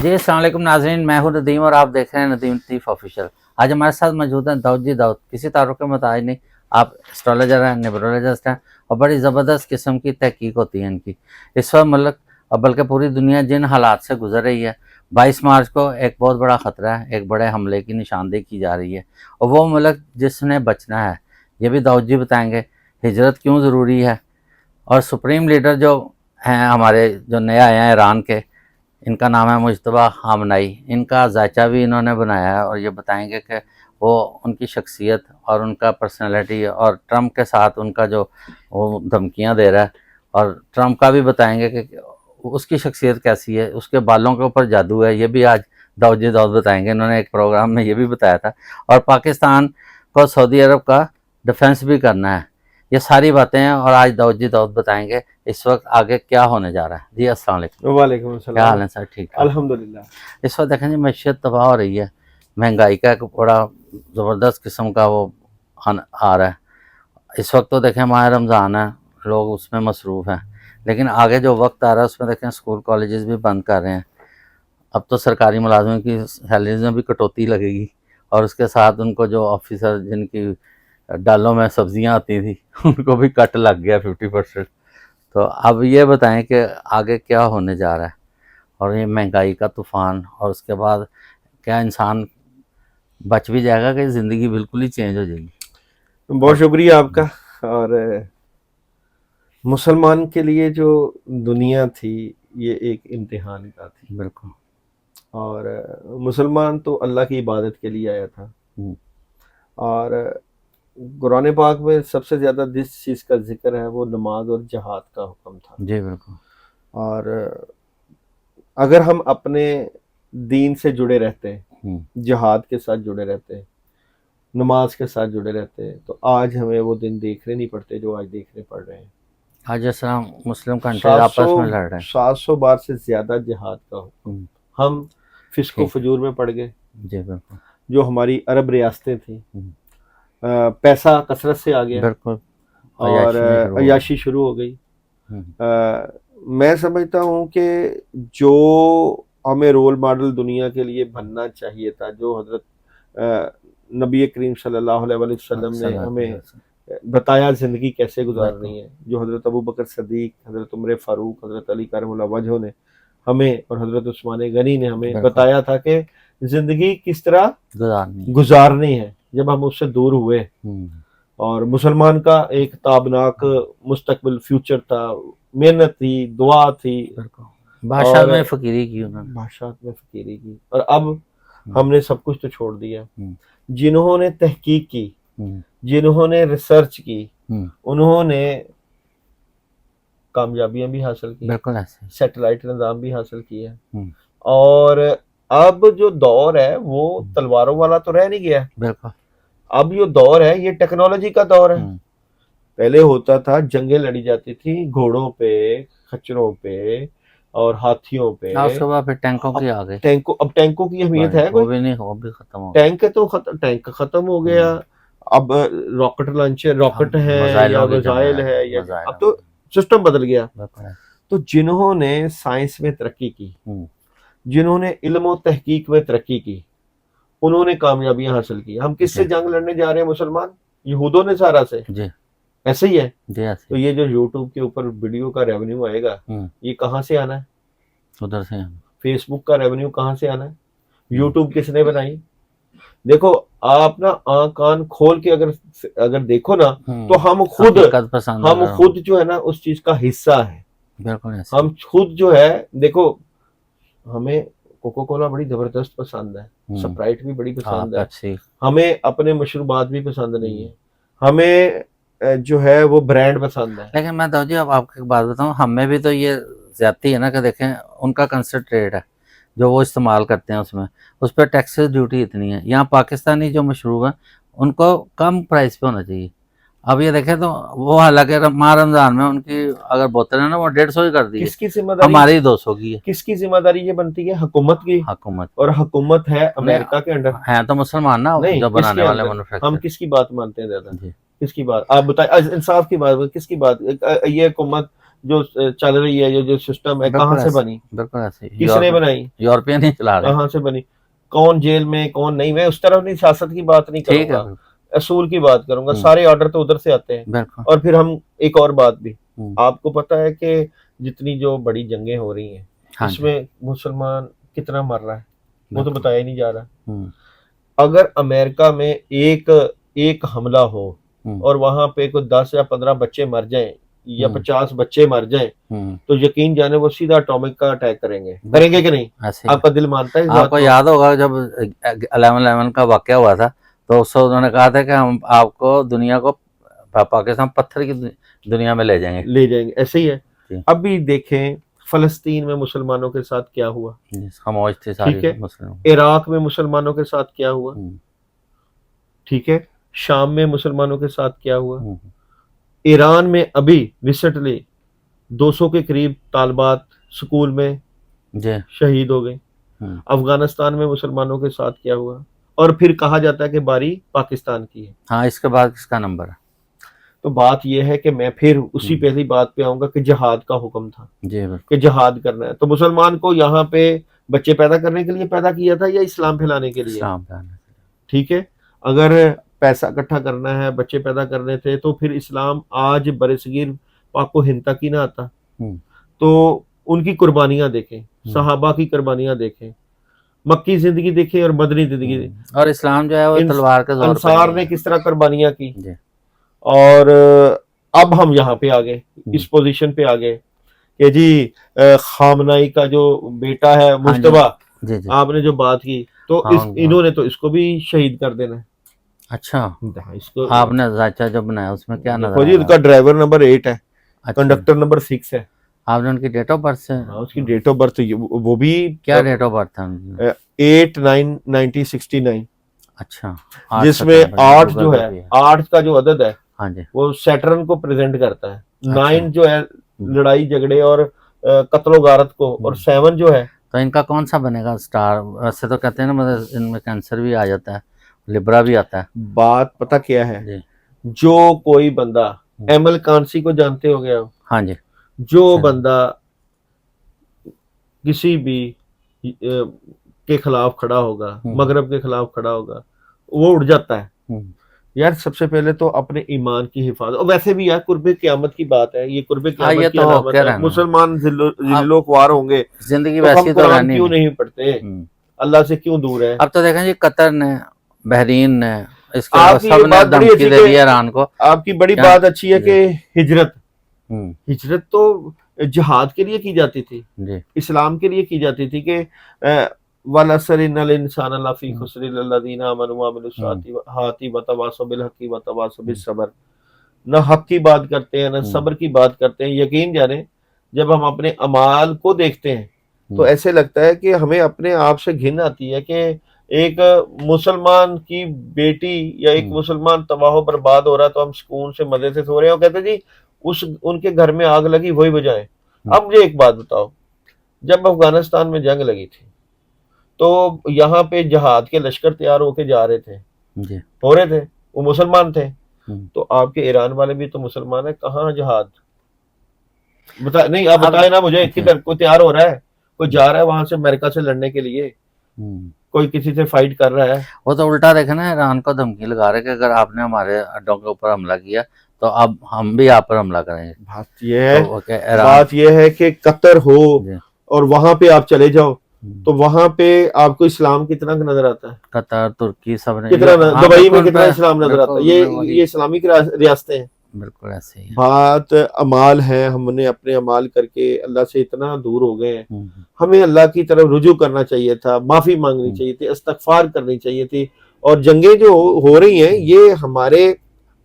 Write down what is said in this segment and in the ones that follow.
जी अस्सलाम वालेकुम नाज़रीन, मैं हूं नदीम और आप देख रहे हैं नदीम लतीफ़ ऑफिशियल। आज हमारे साथ मौजूद हैं दाऊद जी दाऊद। किसी तारुफ के मुताबिक नहीं, आप एस्ट्रोलॉजर हैं, न्यूमरोलॉजिस्ट हैं और बड़ी ज़बरदस्त किस्म की तहकीक होती है इनकी। इस वक्त मुल्क और बल्कि पूरी दुनिया जिन हालात से गुजर रही है, 22 मार्च को एक बहुत बड़ा ख़तरा है, एक बड़े हमले की निशानदेही की जा रही है और वो मुल्क जिसने बचना है, ये भी दाऊद जी बताएँगे। हिजरत क्यों ज़रूरी है और सुप्रीम लीडर जो हैं हमारे, जो नए आए हैं ईरान के, इनका नाम है मुज्तबा खामनाई। इनका जायचा भी इन्होंने बनाया है और ये बताएंगे कि वो उनकी शख्सियत और उनका पर्सनालिटी और ट्रम्प के साथ उनका जो वो धमकियां दे रहा है, और ट्रम्प का भी बताएंगे कि उसकी शख्सियत कैसी है, उसके बालों के ऊपर जादू है, ये भी आज दाऊद जी दाऊद बताएंगे। इन्होंने एक प्रोग्राम में ये भी बताया था। और पाकिस्तान को सऊदी अरब का डिफेंस भी करना है। ये सारी बातें हैं और आज दाऊद जी दाऊद बताएंगे इस वक्त आगे क्या होने जा रहा है। जी अस्सलाम वालेकुम। वालेकुम अस्सलाम। क्या हाल है सर? ठीक है अल्हम्दुलिल्लाह। इस वक्त देखें जी मैशियत तबाह हो रही है, महंगाई का एक बड़ा ज़बरदस्त किस्म का वो आ रहा है। इस वक्त तो देखें माह रमज़ान है, लोग उसमें मसरूफ़ हैं, लेकिन आगे जो वक्त आ रहा है उसमें देखें स्कूल कॉलेजेस भी बंद कर रहे हैं। अब तो सरकारी मुलाजमों की सैलरीज में भी कटौती लगेगी और उसके साथ उनको जो ऑफिसर जिनकी दालों में सब्जियां आती थी उनको भी कट लग गया 50%। तो अब ये बताएं कि आगे क्या होने जा रहा है और ये महंगाई का तूफ़ान, और उसके बाद क्या इंसान बच भी जाएगा कि ज़िंदगी बिल्कुल ही चेंज हो जाएगी? बहुत शुक्रिया आपका। और मुसलमान के लिए जो दुनिया थी ये एक इम्तिहान का थी। बिल्कुल। और मुसलमान तो अल्लाह की इबादत के लिए आया था। और कुरान पाक में सबसे ज़्यादा जिस चीज़ का जिक्र है वो नमाज और जहाद का हुक्म था। जी बिल्कुल। और अगर हम अपने दीन से जुड़े रहते हैं, जहाद के साथ जुड़े रहते हैं, नमाज के साथ जुड़े रहते हैं, तो आज हमें वो दिन देखने नहीं पड़ते जो आज देखने पड़ रहे हैं। आज जैसा मुस्लिम कंट्रीज आपस में लड़ रहे हैं, 700 बार से ज्यादा जिहाद का हुक्म। हम फिस्को फजूर में पड़ गए। जी बिल्कुल। जो हमारी अरब रियासतें थी, पैसा कसरत से आ गया। बिल्कुल। और अयाशी शुरू हो गई। मैं समझता हूँ कि जो हमें रोल मॉडल दुनिया के लिए बनना चाहिए था, जो हजरत नबी करीम सल्लल्लाहु अलैहि वसल्लम ने हमें बताया ज़िंदगी कैसे गुजारनी है, जो हज़रत अबू बकर सदीक, हज़रत उमर फ़ारूक, हज़रत अली करमुल्लाह वजह ने हमें और हज़रत उस्मान गनी ने हमें बताया था कि ज़िंदगी किस तरह गुजारनी है। जब हम उससे दूर हुए और मुसलमान का एक ताबनाक मुस्तकबिल फ्यूचर था, मेहनत थी, दुआ थी, बादशाह में फ़कीरी की उन्होंने, बादशाह में फ़कीरी की। और अब हमने सब कुछ तो छोड़ दिया। जिन्होंने तहकीक की, जिन्होंने रिसर्च की, उन्होंने कामयाबियां भी हासिल की, सैटेलाइट निज़ाम भी हासिल किया। और अब जो दौर है वो तलवारों वाला तो रह नहीं गया। बिल्कुल। अब जो दौर है ये टेक्नोलॉजी का दौर है। पहले होता था जंगें लड़ी जाती थी घोड़ों पे, खच्चरों पे और हाथियों पे। उसके बाद फिर टैंकों की आ गई। अब टैंकों की अहमियत है कोई? वो भी नहीं, वो भी खत्म हो गया। टैंक खत्म हो गया। अब रॉकेट लॉन्चर, रॉकेट है या मिसाइल है, या अब तो सिस्टम बदल गया। तो जिन्होंने साइंस में तरक्की की, जिन्होंने इल्म और तहकीक में तरक्की की, उन्होंने कामयाबियां हासिल की। हम किससे जंग लड़ने जा रहे हैं मुसलमान? यहूदों ने सारा से। ऐसे ही है। तो ये जो यूट्यूब के ऊपर वीडियो का रेवेन्यू आएगा, ये कहाँ से आना है? उधर से। फेसबुक का रेवेन्यू कहाँ से आना है? यूट्यूब किसने बनाई? देखो आप ना आंख कान खोल के अगर देखो ना, तो हम खुद जो है ना उस चीज का हिस्सा है। हम खुद जो है, देखो हमें कोको कोला बड़ी जबरदस्त पसंद है, स्प्राइट भी बड़ी पसंद है, हमें अपने मशरूबात भी पसंद नहीं है, हमें जो है वो ब्रांड पसंद है। लेकिन मैं दाऊद जी अब आपको एक बात बताऊं, हमें भी तो ये ज्यादती है ना कि देखें उनका कंसंट्रेट है जो वो इस्तेमाल करते हैं, उसमें उस पर टैक्सेस ड्यूटी इतनी है। यहाँ पाकिस्तानी जो मशरूब है उनको कम प्राइस पे होना चाहिए। अब ये देखें तो वो हालांकि माह रमजान में उनकी अगर बोतल है ना वो 150 ही कर दी। किसकी जिम्मेदारी? हमारी 200 की है। किसकी जिम्मेदारी ये बनती है? हुकूमत की। हुकूमत, और हुकूमत है अमेरिका के अंडर। है तो मुसलमान ना जो बनाने वाले मैन्युफैक्चरर। हम किसकी बात मानते हैं ज्यादा? किसकी बात? आप बताइए, इंसाफ की बात, किसकी बात? ये हुकूमत जो चल रही है, जो सिस्टम है, कहाँ से बनी, बिल्कुल ऐसे किसने बनाई, यूरोपियन ही चला रहे हैं। कहाँ से बनी, कौन जेल में कौन नहीं। मैं उस तरफ नहीं, सियासत की बात नहीं ठीक है, करूंगा, असूल की बात करूंगा। हम्म। सारे ऑर्डर तो उधर से आते हैं। बिल्कुल। और फिर हम एक और बात भी, हम्म। आपको पता है कि जितनी जो बड़ी जंगें हो रही हैं, हाँ जी, इसमें मुसलमान कितना मर रहा है वो तो बिल्कुल। बताया ही नहीं जा रहा। हम्म। अगर अमेरिका में एक हमला हो हम्म। और वहां पे कोई 10 या 15 बच्चे मर जाएं या हम्म। 50 बच्चे मर जाएं, हम्म। तो यकीन जाने वो सीधा एटॉमिक का अटैक करेंगे कि नहीं? ऐसे ही। आपका दिल मानता है इस बात आपको को? याद होगा जब 11/11 का वाकया हुआ था, तो उससे उन्होंने कहा था कि हम आपको दुनिया को पाकिस्तान पत्थर की दुनिया में ले जाएंगे। ऐसे ही है। जी। अभी देखें फलस्तीन में मुसलमानों के साथ क्या हुआ, खामोश थे ठीक सारे है। मुस्लिम। इराक में मुसलमानों के साथ क्या हुआ, हम्म। ठीक है। शाम में मुसलमानों के साथ क्या हुआ। हम्म। ईरान में अभी रिसेंटली 200 के करीब तालिबात स्कूल में जी। शहीद हो गए। हम्म। अफगानिस्तान में मुसलमानों के साथ क्या हुआ, और फिर कहा जाता है कि बारी पाकिस्तान की है। हाँ, इसके बाद किसका नंबर है? तो बात यह है कि मैं फिर उसी पहली बात पे आऊंगा कि जिहाद का हुक्म था जी, बिल्कुल। कि जिहाद करना है। तो मुसलमान को यहाँ पे बच्चे पैदा करने के लिए पैदा किया था या इस्लाम फैलाने के लिए? इस्लाम पे आने के ठीक है। अगर पैसा इकट्ठा करना है, बच्चे पैदा करने थे, तो फिर इस्लाम आज बरसगीर पाको हिंद तक ही ना आता। हम्म। तो उनकी कुर्बानियां देखें, सहाबा की कुर्बानियां देखें, मक्की जिंदगी देखें और मदनी जिंदगी लिए। और इस्लाम जो है वो तलवार के जोर पे अंसार नहीं ने है। किस तरह कुर्बानियां की। जी। और अब हम यहाँ पे आ गए, इस पोजीशन पे आ गए कि जी खामनाई का जो बेटा है मुश्तबा, जी जी। आपने जो बात की, तो हाँ, इन्होंने तो इसको भी शहीद कर देना है। अच्छा, इसको आपने जायचा जो बनाया उसमें क्या देखो नजर जी, आ रहा उसका है? ड्राइवर नंबर 8 है, अच्छा, कंडक्टर नंबर 6 है। आपने उनकी डेट ऑफ बर्थ से? हाँ, उसकी डेट ऑफ बर्थ वो भी क्या डेट ऑफ बर्थ है उनकी? 8/9/1969, अच्छा, जिसमें 8 जो है, है। 8 का जो अदद है हाँ जी। वो सैटर्न को प्रेजेंट करता है। अच्छा। 9 जो है लड़ाई झगड़े और कत्लो गारत को, और 7 जो है, तो इनका कौन सा बनेगा स्टार? वैसे तो कहते हैं ना, मतलब इनमें कैंसर भी आ जाता है, लिब्रा भी आता है। बात पता क्या है जी। जो कोई बंदा एमएल कांसी को जानते हो गया, हाँ जी। जो बंदा किसी भी के खिलाफ खड़ा होगा, मगरब के खिलाफ खड़ा होगा, वो उड़ जाता है। यार सबसे पहले तो अपने ईमान की हिफाजत, और वैसे भी यार कुर्बे क़यामत की बात है, ये कुर्बे क़यामत ये की तो अलामत कह है। रहे हैं ना। मुसलमान जिल्लो ख्वार होंगे, जिंदगी तो वैसी हम तो कुरान रहनी क्यों नहीं। नहीं पढ़ते, अल्लाह से क्यों दूर है? अब तो देखें जी, कतर ने, बहरीन ने, इसके आपकी सब ने बात बड़ी धमकी अच्छी दे दी है, ईरान को। आपकी बड़ी क्या? बात अच्छी है कि हिजरत हम्म। हिजरत तो जिहाद के लिए की जाती थी, जी। इस्लाम के लिए की जाती थी कि वलअस्र इन्नल इंसान लफी खुस्र इल्ला लल्लज़ीना आमनू व अमिलुस सालिहाति व तवासौ बिल हक़्क़ि व तवासौ बिस सब्र। न हक की बात करते हैं, न सब्र की बात करते हैं। यकीन जाने जब हम अपने अमाल को देखते हैं तो ऐसे लगता है कि हमें अपने आप से घिन आती है कि एक मुसलमान की बेटी या एक मुसलमान तबाह बर्बाद हो रहा है तो हम सुकून से मजे से सो रहे हैं, और कहते जी उनके घर में आग लगी वही बजाएं। अब मुझे एक बात बताओ, जब अफगानिस्तान में जंग लगी थी तो यहाँ पे जहाद के लश्कर तैयार होके जा रहे थे, हो रहे थे, वो मुसलमान थे। तो आपके ईरान वाले भी तो मुसलमान है, कहाँ जहाद बता नहीं, आप बताए ना मुझे, किधर कोई तैयार हो रहा है, कोई जा रहा है वहां से अमेरिका से लड़ने के लिए, कोई किसी से फाइट कर रहा है? वो तो उल्टा देखे ना, ईरान को धमकी लगा रहे कि अगर आपने हमारे अड्डों के ऊपर हमला किया तो अब हम भी आप पर हमला करेंगे। बात यह है कि कतर हो और वहां पे आप चले जाओ तो वहां पे आपको इस्लाम कितना नजर आता है? कतर, तुर्की, सब कितना, दुबई में कितना इस्लाम नजर आता है? ये इस्लामिक रियासतें हैं। बिल्कुल ऐसे ही बात अमाल है, हमने अपने अमाल करके अल्लाह से इतना दूर हो गए हैं। हमें अल्लाह की तरफ रुजू करना चाहिए था, माफी मांगनी चाहिए थी, इस्तगफार करनी चाहिए थी। और जंगें जो हो रही हैं ये हमारे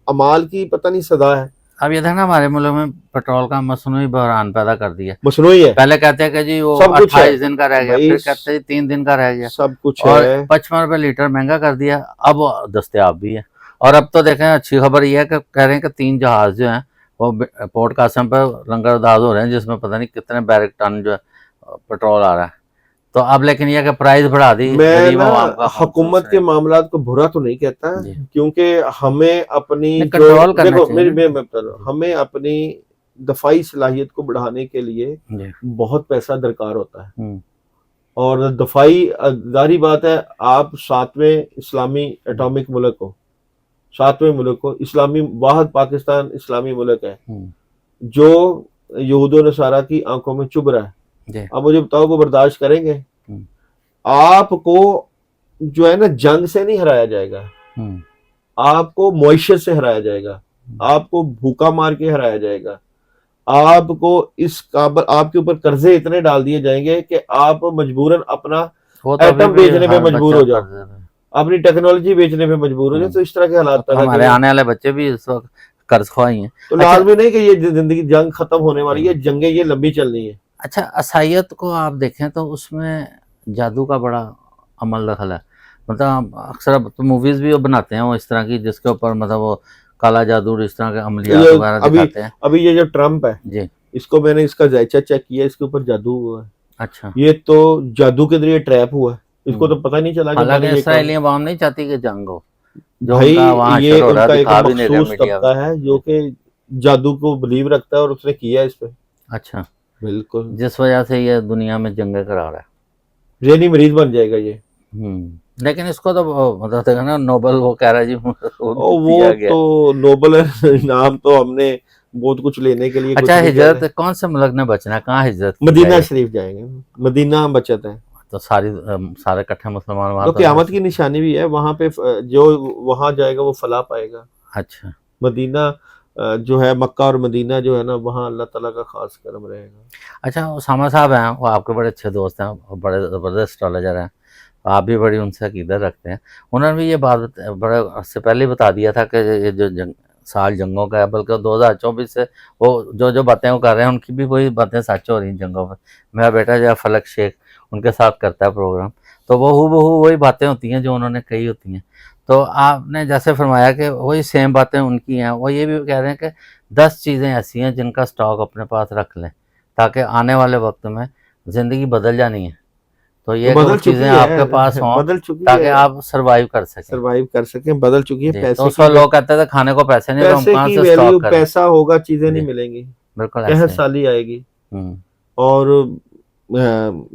अमाल की पता नहीं सदा है। अब ये देखना, हमारे मुल्क में पेट्रोल का मसनूई बहरान पैदा कर दिया। मसनूई है, पहले कहते हैं कि जी वो 28 दिन का रह गया, फिर कहते हैं 3 दिन का रह गया, सब कुछ और है। 55 रुपए लीटर महंगा कर दिया, अब दस्तयाब भी है। और अब तो देखें, अच्छी खबर यह है कि कह रहे हैं कि 3 जहाज जो हैं वो पोर्ट कासिम पर लंगरदाज हो रहे हैं, जिसमें पता नहीं कितने बैरक टन जो है पेट्रोल आ रहा है। तो अब लेकिन यह कि प्राइस बढ़ा दी। मैं ना हुकूमत के मामलात को बुरा तो नहीं कहता, क्योंकि हमें अपनी कंट्रोल करना देखो चाहिए। हमें अपनी दफाई सलाहियत को बढ़ाने के लिए जी। बहुत पैसा दरकार होता है। हम्म, और दफाई जारी बात है, आप 7वें इस्लामी एटॉमिक मुल्क हो, 7वें मुल्क हो, इस्लामी वाहद पाकिस्तान इस्लामी मुल्क है जो यहूद व नसारा की आंखों में चुभ रहा है। जी। अब मुझे बताओ वो बर्दाश्त करेंगे? हम्म, आपको जो है ना जंग से नहीं हराया जाएगा, हम्म, आपको मुआशरत से हराया जाएगा, आपको भूखा मार के हराया जाएगा, आपको इस काबल आपके ऊपर कर्जे इतने डाल दिए जाएंगे कि आप मजबूरन अपना वो तो अभी एटम भी बेचने पे हर मजबूर बच्चा हो जाओ, कर रहा है। अपनी टेक्नोलॉजी बेचने पे मजबूर हो जाओ। तो इस तरह के हालात तो पैदा हमारे करें। आने वाले बच्चे भी इस वक्त कर्ज ख्वाही हैं। तो अच्छा, लाजमी नहीं कि ये जिंदगी जंग खत्म होने वाली है, जंगें ये लंबी चलनी है। अच्छा, असाइयत को आप देखें तो उसमें जादू का बड़ा अमल दखल है। मतलब अक्सर अब तो मूवीज भी वो बनाते हैं वो इस तरह की जिसके ऊपर मतलब वो काला जादू इस तरह के अमलियात ये वगैरह अभी दिखाते हैं। अभी ये जो ट्रम्प है, जी। इसको मैंने इसका जायचा चेक किया, इसके ऊपर जादू हुआ है। अच्छा। ये तो जादू के जरिए ट्रैप हुआ है, इसको तो पता नहीं चला कि हालांकि मैंने ये काम। इसराइली अवाम नहीं चाहती कि जंग हो, जो भाई उनका वहाँ ये असर हो रहा है उनका एक दिखा भी नहीं रहा मखसूस मीडिया तबका में। है जो कि जादू को बिलीव रखता है और उसने किया है इस पे। अच्छा, बिल्कुल, जिस वजह से ये दुनिया में जंगे करा रहा है। जेनी मरीज बन जाएगा ये। लेकिन इसको तो मतलब देखा ना नोबल वो कह रहा है जी वो और वो दिया गया। तो नोबल इनाम तो हमने बहुत कुछ लेने के लिए कुछ अच्छा, नहीं कह रहे। हिजरत कौन से मुल्क ने बचना है, कहाँ हिजरत की मदीना जाए? शरीफ जाएंगे, मदीना बचत है। तो सारे इकट्ठे मुसलमान वहां तो तो क़यामत की निशानी भी है वहां पे, जो वहां जाएगा वो फलाह पाएगा। अच्छा। मदीना जो है, मक्का और मदीना जो है ना, वहाँ अल्लाह ताला का खास करम रहेगा। अच्छा, उसामा साहब हैं, वो आपके बड़े अच्छे दोस्त हैं और बड़े ज़बरदस्त एस्ट्रोलॉजर हैं, आप भी बड़ी उनसे अकीदत रखते हैं। उन्होंने भी ये बात बड़े उससे पहले ही बता दिया था कि ये जो साल जंगों का है, बल्कि 2024 से वो जो बातें वो कर रहे हैं उनकी भी वही बातें सच हो रही हैं जंगों पर। मेरा बेटा जो है फलक शेख उनके साथ करता है प्रोग्राम, तो वो हूबहू वही बातें होती हैं जो उन्होंने कही होती हैं। तो आपने जैसे फरमाया कि वही सेम बातें उनकी हैं, वो ये भी कह रहे हैं कि 10 चीज़ें ऐसी हैं जिनका स्टॉक अपने पास रख लें ताकि आने वाले वक्त में ज़िंदगी बदल जानी है, तो ये तो कि वो बदल चीज़ें चुकी आपके पास है, हों बदल चुकी ताकि है, आप सर्वाइव कर सकें। सरवाइव कर सकें, बदल चुकी है। जी, तो पैसे उस की वक्त लोग कहते थे खाने को पैसे नहीं तो हम पैसे कहाँ की से वैल्यू, स्टॉक करें। पैसा होगा चीजें जी, नहीं मिलेंगी, बिल्कुल कहर ऐसे ही। साली आएगी। हम्म, और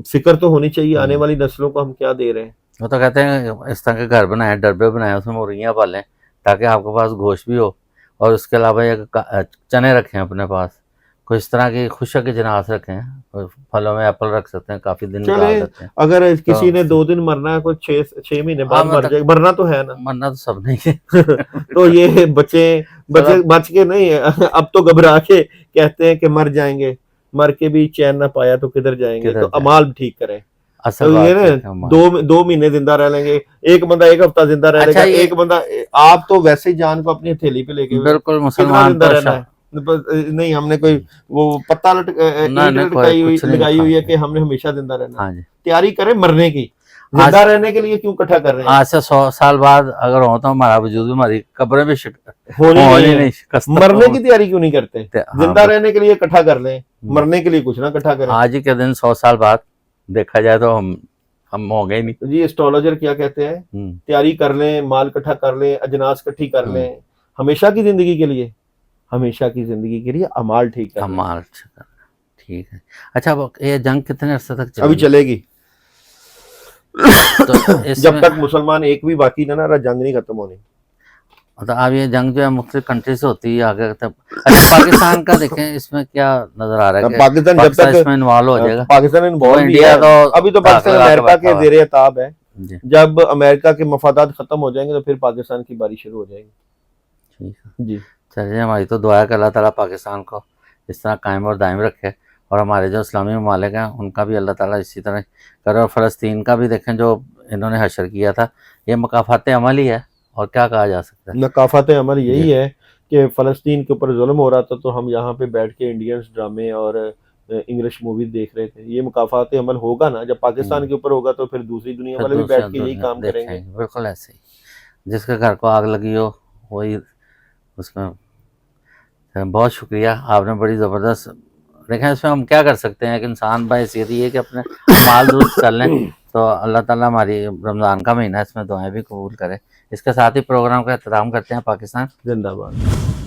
फिक्र तो होनी चाहिए आने हम्म। वाली नस्लों को हम क्या दे रहे हैं। वो तो कहते हैं इस तरह के घर बनाए, डब्बे बनाए, उसमें मुर्गियाँ पालें ताकि आपके पास गोश्त भी हो, और उसके अलावा ये चने रखें अपने पास, कोई इस तरह की खुशक की जनास रखें, और फलों में एप्पल रख सकते हैं, काफ़ी दिन चले, निकाल सकते हैं। अगर तो किसी ने 2 दिन मरना है, कोई 6 महीने हाँ बाद मर मतलब जाएगा, मरना तो है ना। मरना तो सब नहीं है। तो ये चलो, बच के नहीं है। अब तो घबरा के कहते हैं कि मर जाएंगे, मर के भी चैन ना पाया तो किधर जाएंगे। तो किधर जाए, अमाल ठीक करें। असल तो ये बात ना है कि हमारे। 2 महीने जिंदा रह लेंगे, एक बंदा 1 हफ्ता जिंदा रह अच्छा, लेगा, ये एक बंदा। आप तो वैसे ही जान को अपनी हथेली पे लेके हुए, बिल्कुल कितना मुसलमान जिंदा तो रहना है। नहीं, हमने कोई वो पत्ता नहीं ईंट नहीं कोई लटकाई हुई कुछ नहीं लगाई लिखा हुई है है। कि हमने हमेशा जिंदा रहना है। हाँ जी। तैयारी करें मरने की, आज जिंदा रहने के लिए क्यों इकट्ठा कर रहे हैं। आज से 100 साल बाद अगर हो तो हमारा वजूद भी, हमारी कब्रें भी होनी नहीं होनी है, नहीं शिकस्त मरने की तैयारी क्यों नहीं करते। हाँ जिंदा रहने के लिए इकट्ठा कर लें, मरने के लिए कुछ ना इकट्ठा करें। आज ही के दिन 100 साल बाद देखा जाए तो हम हो गए नहीं। तो जी एस्ट्रोलॉजर क्या कहते हैं, तैयारी कर लें, माल इकट्ठा कर लें, अजनास इकट्ठी कर लें, हमेशा की जिंदगी के लिए, हमेशा की जिंदगी के लिए अमाल ठीक कर लें। अमाल ठीक है। अच्छा, अब ये जंग कितने अरसे तक चलेगी? अभी चलेगी तो जब तक मुसलमान एक भी बाकी ना रहा, जंग नहीं खत्म होनी। मतलब अब ये जंग जो है मुख्तलिफ कंट्री से होती है आगे तक। अच्छा, पाकिस्तान का देखें, इसमें क्या नजर आ रहा है कि पाकिस्तान जब तक इसमें इन्वॉल्व हो जाएगा? पाकिस्तान इन्वॉल्व भी इंडिया है। तो अभी तो पाकिस्तान अमेरिका के ज़ेरे ताब है। जी, जब अमेरिका के मफादात खत्म हो जाएंगे तो फिर पाकिस्तान की बारी शुरू हो जाएगी। ठीक है जी, चलिए, हमारी तो दुआ है कि अल्लाह ताला पाकिस्तान को इस तरह कायम और दायम रखे, और हमारे जो इस्लामी ममालिक हैं उनका भी अल्लाह ताला इसी तरह करे। और फ़लस्तीन का भी देखें, जो इन्होंने हशर किया था, ये मकाफात अमल ही है, और क्या कहा जा सकता है। नकाफत अमल यही है कि फ़लस्तीन के ऊपर जुल्म हो रहा था तो हम यहाँ पे बैठ के इंडियंस ड्रामे और इंग्लिश मूवी देख रहे थे। ये मुकाफात अमल होगा ना, जब पाकिस्तान के ऊपर होगा तो फिर दूसरी दुनिया वाले भी बैठ के यही काम करेंगे। बिल्कुल ऐसे ही, जिसके घर को आग लगी हो वही उसमें। बहुत शुक्रिया, आपने बड़ी ज़बरदस्त देखें। इसमें हम क्या कर सकते हैं कि इंसान बहैसियत ये कि अपने माल दुरुस्त कर लें, तो अल्लाह ताला हमारी रमज़ान का महीना, इसमें दुआएं भी कबूल करे। इसके साथ ही प्रोग्राम का एहतराम करते हैं। पाकिस्तान जिंदाबाद।